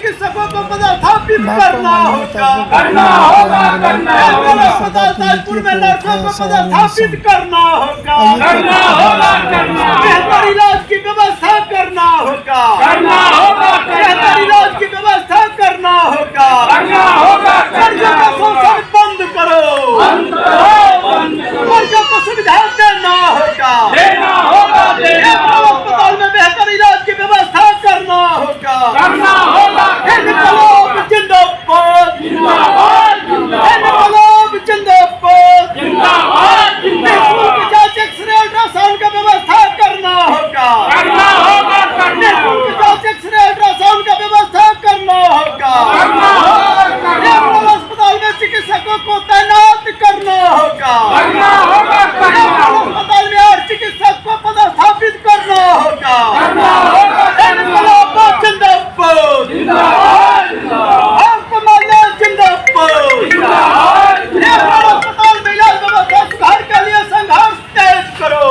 चिकित्सकों को पदस्थापित करना होगा। अस्पताल ताजपुर में नर्सों को पदस्थापित करना होगा। बेहतर इलाज की व्यवस्था करना होगा। बेहतर इलाज की व्यवस्था करना होगा। कर्जों का शोषण बंद करो। कर्जों को सुविधा देना होगा। अस्पताल में बेहतर इलाज की व्यवस्था करना होगा। इनकलाब जिंदाबाद। इनकलाब जिंदाबाद। निःशुल्क जांच एक्सरे अल्ट्रासाउंड का व्यवस्था करना होगा। निःशुल्क जांच एक्सरे अल्ट्रासाउंड का व्यवस्था करना होगा। अस्पताल में चिकित्सकों को तैनात करना होगा। अस्पताल में हर चिकित्सक को पदस्थापित करना होगा। इनकलाब जिंदाबाद। आपको मानना जिंदाबाद। अस्पताल में इलाज व्यवस्था सुधार के लिए संघर्ष तेज करो।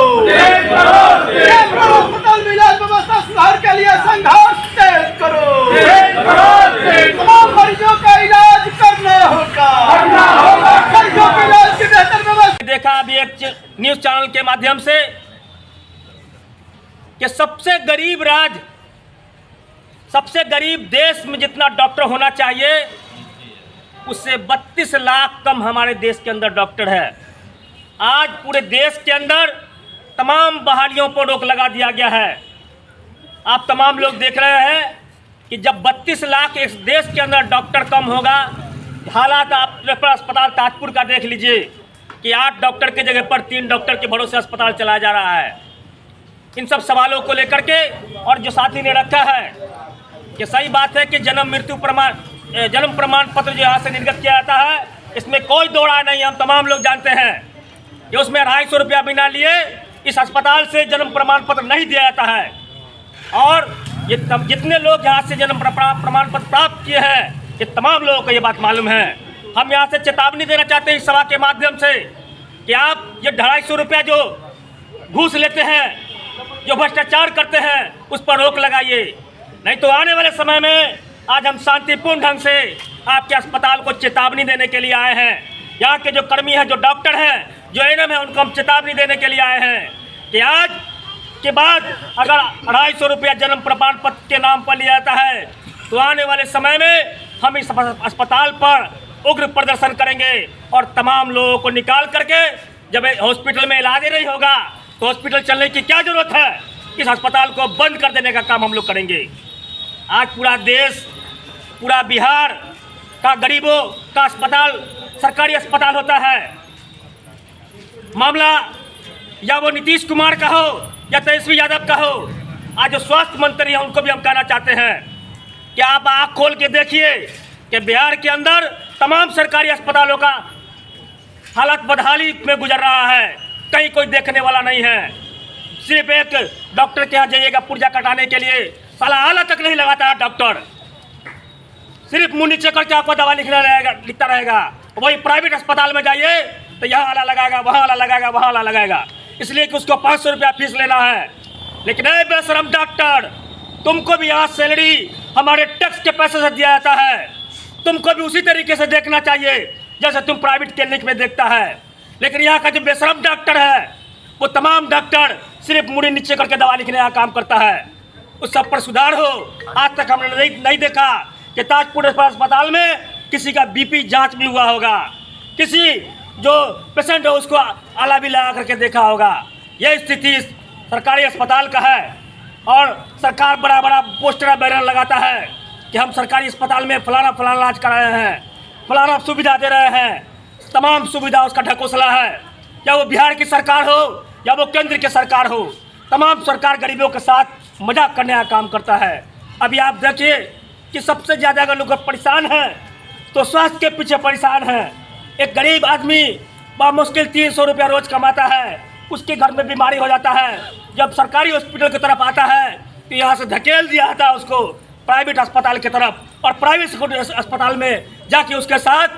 अस्पताल में इलाज व्यवस्था सुधार के लिए संघर्ष तेज करो। तमाम मरीजों का इलाज करना होगा। मरीजों के इलाज की बेहतर व्यवस्था। देखा अभी एक न्यूज चैनल के माध्यम से कि सबसे गरीब राज्य, सबसे गरीब देश में जितना डॉक्टर होना चाहिए उससे 32 लाख कम हमारे देश के अंदर डॉक्टर है। आज पूरे देश के अंदर तमाम बहालियों पर रोक लगा दिया गया है। आप तमाम लोग देख रहे हैं कि जब 32 लाख इस देश के अंदर डॉक्टर कम होगा, हालात आप अस्पताल ताजपुर का देख लीजिए कि 8 डॉक्टर की जगह पर 3 डॉक्टर के भरोसे अस्पताल चलाया जा रहा है। इन सब सवालों को लेकर के और जो साथी ने रखा है कि सही बात है कि जन्म प्रमाण पत्र जो यहाँ से निर्गत किया जाता है, इसमें कोई दो राय नहीं। हम तमाम लोग जानते हैं कि उसमें 250 रुपया बिना लिए इस अस्पताल से जन्म प्रमाण पत्र नहीं दिया जाता है। और ये जितने लोग यहाँ से जन्म प्रमाण पत्र प्राप्त किए हैं, ये तमाम लोगों को ये बात मालूम है। हम यहाँ से चेतावनी देना चाहते हैं इस सभा के माध्यम से कि आप ये 250 रुपया जो घूस लेते हैं, जो भ्रष्टाचार करते हैं, उस पर रोक लगाइए। नहीं तो आने वाले समय में आज हम शांतिपूर्ण ढंग से आपके अस्पताल को चेतावनी देने के लिए आए हैं। यहाँ के जो कर्मी हैं, जो डॉक्टर हैं, जो एएनएम हैं, उनको हम चेतावनी देने के लिए आए हैं कि आज के बाद अगर 250 रुपया जन्म प्रमाण पत्र के नाम पर लिया जाता है तो आने वाले समय में हम इस अस्पताल पर उग्र प्रदर्शन करेंगे और तमाम लोगों को निकाल करके जब हॉस्पिटल में इलाज नहीं होगा तो हॉस्पिटल चलने की क्या जरूरत है। इस अस्पताल को बंद कर देने का काम हम लोग करेंगे। आज पूरा देश, पूरा बिहार का गरीबों का अस्पताल सरकारी अस्पताल होता है। मामला या वो नीतीश कुमार का हो या तेजस्वी यादव का हो, आज जो स्वास्थ्य मंत्री हैं उनको भी हम कहना चाहते हैं कि आप आँख खोल के देखिए कि बिहार के अंदर तमाम सरकारी अस्पतालों का हालत बदहाली में गुजर रहा है। कहीं कोई देखने वाला नहीं है। सिर्फ एक डॉक्टर के यहाँ जाइएगा पुर्जा कटाने के लिए, साला आला तक नहीं लगाता है डॉक्टर। सिर्फ मुंह नीचे करके आपको दवा लिखता रहेगा। वही प्राइवेट अस्पताल में जाइए तो यहाँ आला लगाएगा, वहाँ आला लगाएगा, वहाँ आला लगाएगा, इसलिए कि उसको 500 रुपया फीस लेना है। लेकिन ए बेशरम डॉक्टर, तुमको भी यहाँ सैलरी हमारे टैक्स के पैसे से दिया जाता है। तुमको भी उसी तरीके से देखना चाहिए जैसे तुम प्राइवेट क्लिनिक में देखता है। लेकिन यहाँ का जो बेशरम डॉक्टर है वो तमाम डॉक्टर सिर्फ मुड़ी नीचे करके दवा लिखने का काम करता है। उस सब पर सुधार हो। आज तक हमने नहीं देखा कि ताजपुर अस्पताल में किसी का बीपी जांच भी हुआ होगा, किसी जो पेशेंट है उसको आला भी लगा करके देखा होगा। यह स्थिति सरकारी अस्पताल का है और सरकार बड़ा बड़ा पोस्टर बैनर लगाता है कि हम सरकारी अस्पताल में फलाना फलाना इलाज करा रहे हैं, फलाना सुविधा दे रहे हैं। तमाम सुविधा उसका ढकोसला है। या वो बिहार की सरकार हो या वो केंद्र की सरकार हो, तमाम सरकार गरीबों के साथ मजाक करने का काम करता है। अभी आप देखिए कि सबसे ज़्यादा अगर लोग परेशान हैं तो स्वास्थ्य के पीछे परेशान हैं। एक गरीब आदमी बामुश्किल 300 रुपया रोज़ कमाता है, उसके घर में बीमारी हो जाता है। जब सरकारी हॉस्पिटल की तरफ आता है तो यहाँ से धकेल दिया जाता है उसको प्राइवेट अस्पताल की तरफ, और प्राइवेट अस्पताल में जाके उसके साथ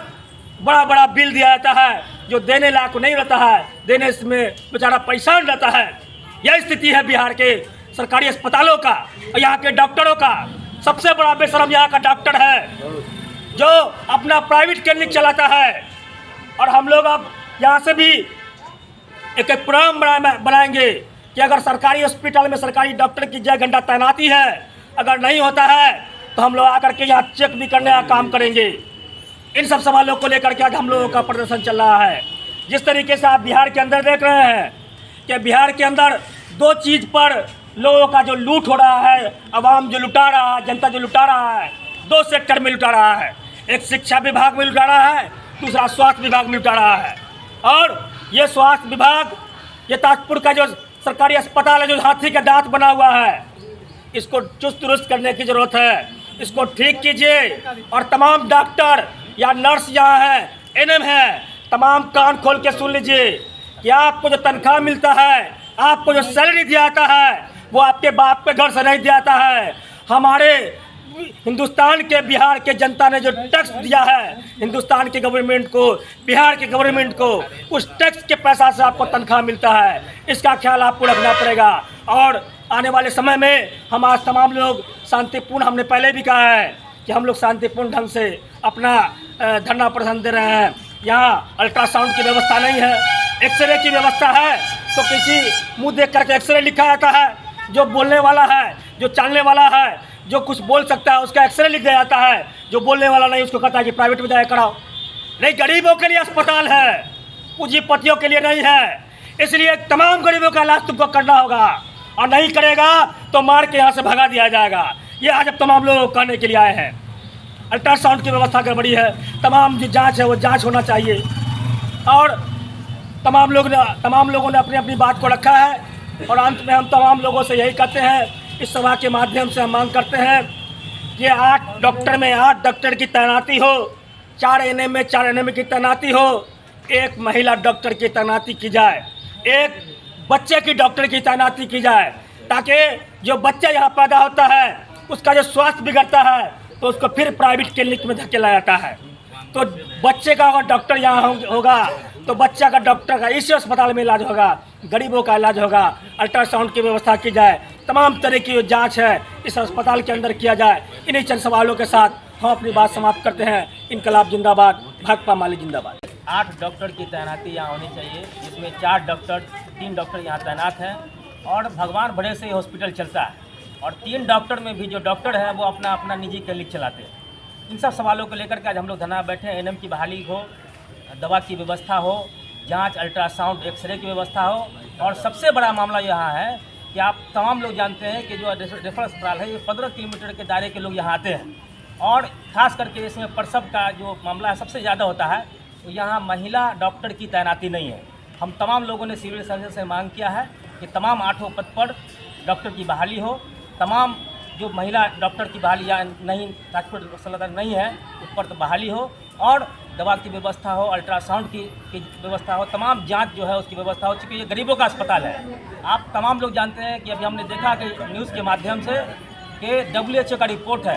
बड़ा बड़ा बिल दिया जाता है जो देने लायक नहीं रहता है, देने में बेचारा परेशान रहता है। यह स्थिति है बिहार के सरकारी अस्पतालों का और यहाँ के डॉक्टरों का। सबसे बड़ा बेशरम यहाँ का डॉक्टर है जो अपना प्राइवेट क्लिनिक चलाता है। और हम लोग अब यहाँ से भी एक प्रोग्राम बनाएंगे कि अगर सरकारी हॉस्पिटल में सरकारी डॉक्टर की 6 घंटा तैनाती है, अगर नहीं होता है तो हम लोग आकर के यहाँ चेक भी करने का काम करेंगे। इन सब सवालों को लेकर के आज हम लोगों का प्रदर्शन चल रहा है। जिस तरीके से आप बिहार के अंदर देख रहे हैं कि बिहार के अंदर 2 चीज़ पर लोगों का जो लूट हो रहा है, आवाम जो लुटा रहा है, जनता जो लुटा रहा है, 2 सेक्टर में लुटा रहा है। एक शिक्षा विभाग में लुटा रहा है, दूसरा स्वास्थ्य विभाग में लुटा रहा है। और ये स्वास्थ्य विभाग, ये ताजपुर का जो सरकारी अस्पताल है जो हाथी का दांत बना हुआ है, इसको चुस्त दुरुस्त करने की ज़रूरत है। इसको ठीक कीजिए और तमाम डॉक्टर या नर्स यहाँ हैं, एनएम हैं, तमाम कान खोल के सुन लीजिए कि आपको जो तनख्वाह मिलता है, आपको जो सैलरी दिया जाता है, वो आपके बाप के घर से नहीं दिया जाता है। हमारे हिंदुस्तान के बिहार के जनता ने जो टैक्स दिया है हिंदुस्तान के गवर्नमेंट को, बिहार के गवर्नमेंट को, उस टैक्स के पैसा से आपको तनख्वाह मिलता है। इसका ख्याल आपको रखना पड़ेगा। और आने वाले समय में हम आज तमाम लोग शांतिपूर्ण, हमने पहले भी कहा है कि हम लोग शांतिपूर्ण ढंग से अपना धरना प्रदर्शन दे रहे हैं। यहाँ अल्ट्रासाउंड की व्यवस्था नहीं है, एक्सरे की व्यवस्था है तो किसी मुंह देख करके एक्सरे लिखा जाता है। जो बोलने वाला है, जो चलने वाला है, जो कुछ बोल सकता है उसका एक्सरे लिख दिया जाता है। जो बोलने वाला नहीं उसको कहता है कि प्राइवेट में जाए कराओ। नहीं, गरीबों के लिए अस्पताल है, पूंजीपतियों के लिए नहीं है। इसलिए तमाम गरीबों का इलाज तुमको करना होगा और नहीं करेगा तो मार के यहाँ से भगा दिया जाएगा। ये आज अब तमाम लोग कहने के लिए आए हैं। अल्ट्रासाउंड की व्यवस्था गड़बड़ी है, तमाम जो जाँच है वो जाँच होना चाहिए। और तमाम लोगों ने अपनी अपनी बात को रखा है। और अंत में हम तमाम लोगों से यही कहते हैं, इस सभा के माध्यम से हम मांग करते हैं कि 8 डॉक्टर में 8 डॉक्टर की तैनाती हो, 4 एनएम में 4 एनएम की तैनाती हो, 1 महिला डॉक्टर की तैनाती की जाए, 1 बच्चे की डॉक्टर की तैनाती की जाए, ताकि जो बच्चा यहाँ पैदा होता है उसका जो स्वास्थ्य बिगड़ता है तो उसको फिर प्राइवेट क्लिनिक में धकेला जाता है। तो बच्चे का अगर डॉक्टर यहाँ होगा तो बच्चा का डॉक्टर का इसी अस्पताल में इलाज होगा, गरीबों का इलाज होगा। अल्ट्रासाउंड की व्यवस्था की जाए, तमाम तरह की जो जांच है इस अस्पताल के अंदर किया जाए। इन्हीं चंद सवालों के साथ हम अपनी बात समाप्त करते हैं। इनकलाब जिंदाबाद, भाकपा माले जिंदाबाद। 8 डॉक्टर की तैनाती यहाँ होनी चाहिए, जिसमें 3 डॉक्टर यहाँ तैनात हैं और भगवान भरे से ये हॉस्पिटल चलता है। और 3 डॉक्टर में भी जो डॉक्टर है वो अपना निजी क्लिनिक चलाते हैं। इन सब सवालों को लेकर के आज हम लोग धरना बैठे हैं। एनएम की बहाली हो, दवा की व्यवस्था हो, जांच, अल्ट्रासाउंड, एक्सरे की व्यवस्था हो। और सबसे बड़ा मामला यहाँ है कि आप तमाम लोग जानते हैं कि जो रेफरल अस्पताल है ये 15 किलोमीटर के दायरे के लोग यहाँ आते हैं। और ख़ास करके इसमें प्रसव का जो मामला है सबसे ज़्यादा होता है, तो यहाँ महिला डॉक्टर की तैनाती नहीं है। हम तमाम लोगों ने सिविल सर्जन से मांग किया है कि तमाम 8 पद पर डॉक्टर की बहाली हो। तमाम जो महिला डॉक्टर की बहाली या नहीं ताजपुर सलाह नहीं है उस पर तो बहाली हो, और दवा की व्यवस्था हो, अल्ट्रासाउंड की व्यवस्था हो, तमाम जांच जो है उसकी व्यवस्था हो। चूँकि ये गरीबों का अस्पताल है। आप तमाम लोग जानते हैं कि अभी हमने देखा कि न्यूज़ के माध्यम से कि WHO का रिपोर्ट है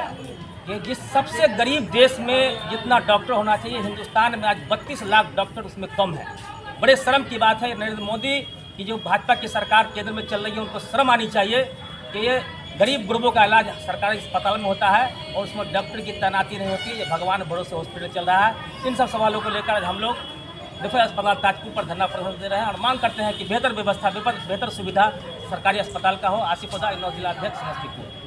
कि जिस सबसे गरीब देश में जितना डॉक्टर होना चाहिए हिंदुस्तान में आज 32 लाख डॉक्टर उसमें कम है। बड़े शर्म की बात है। नरेंद्र मोदी की जो भाजपा की सरकार केंद्र में चल रही है उनको शर्म आनी चाहिए कि ये गरीब गुरबों का इलाज सरकारी अस्पताल में होता है और उसमें डॉक्टर की तैनाती नहीं होती। ये भगवान भरोसे हॉस्पिटल चल रहा है। इन सब सवालों को लेकर हम लोग रेफरल अस्पताल ताजपुर पर धरना प्रदर्शन दे रहे हैं और मांग करते हैं कि बेहतर व्यवस्था, बेहतर सुविधा सरकारी अस्पताल का हो। आसिफ उद्दीन, जिला अध्यक्ष, समस्तीपुर।